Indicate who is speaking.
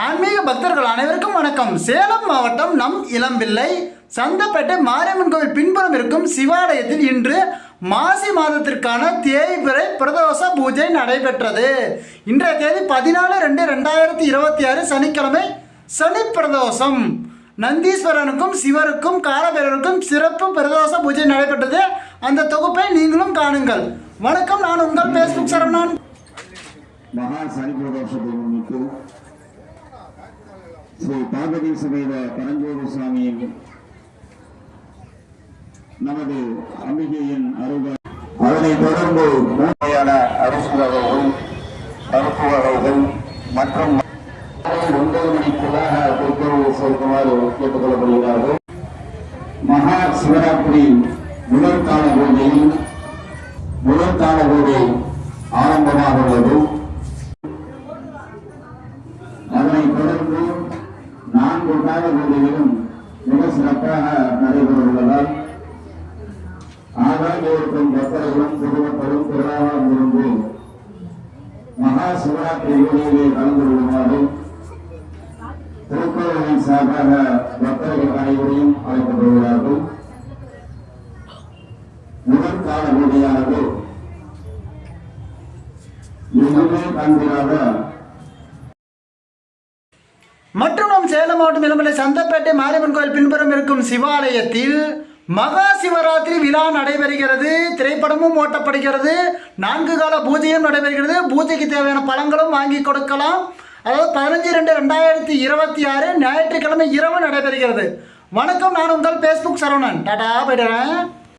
Speaker 1: ஆன்மீக பக்தர்கள் அனைவருக்கும் வணக்கம். சேலம் மாவட்டம் நம் இளம்பிள்ளை சந்தப்பேட்டை மாரியம்மன் கோவில் பின்புறம் இருக்கும் சிவாலயத்தில் இன்று மாசி மாதத்திற்கான தேய்பிறை பிரதோஷ பூஜை நடைபெற்றது. இன்றைய தேதி 14/2/2026 சனிக்கிழமை சனி பிரதோஷம். நந்தீஸ்வரனுக்கும் சிவருக்கும் காலபைரவருக்கும் சிறப்பு பிரதோஷ பூஜை நடைபெற்றது. அந்த தொகுப்பை நீங்களும் காணுங்கள். வணக்கம், நான் உங்கள் பேஸ்புக் சரவணன்.
Speaker 2: மகா சனி பிரதோஷத்தை முன்னிட்டு ஸ்ரீ பார்வதி சமேத பரஞ்சோதி சுவாமியின் நமது அம்பிகையின் அருள், அதனைத் தொடர்ந்து மூன்றையான அரசு வகைகள், பருப்பு வகைகள் மற்றும் 9 மணிக்குள்ளாக பொறுப்பொருள் சேர்க்குமாறு கேட்டுக் கொள்ளப்படுகிறார்கள். மகா சிவராத்திரி முதற்கால பூஜையில் முதற்கால பூஜை ஆரம்பமாக உள்ளது. அதனைத் தொடர்ந்து 4 கால பூஜைகளும் மிக சிறப்பாக நடைபெறவுள்ளதால் ஆகாய இருக்கும் பக்தர்களும் பொதுமக்களும் திரளாக இருந்து மகா சிவராத்திரி பூஜையிலே கலந்து கொள்ளுமாறு திருக்கோவிலின் சார்பாக பக்தர்கள் அனைவரையும் அழைக்கப்படுகிறார்கள். முதற்கால பூஜையானது எங்குமே காண்கிறாத
Speaker 1: மற்றும் நம் சேலம் மாவட்டம் இளம்பிள்ளை சந்தப்பேட்டை மாரியம்மன் கோயில் பின்புறம் இருக்கும் சிவாலயத்தில் மகா சிவராத்திரி விழா நடைபெறுகிறது. திரைப்படமும் ஓட்டப்படுகிறது. 4 கால பூஜையும் நடைபெறுகிறது. பூஜைக்கு தேவையான பழங்களும் வாங்கி கொடுக்கலாம். அதாவது 15/2/2026 ஞாயிற்றுக்கிழமை இரவு நடைபெறுகிறது. வணக்கம், நான் உங்கள் பேஸ்புக் சரவணன். டாடா, போயிடுறேன்.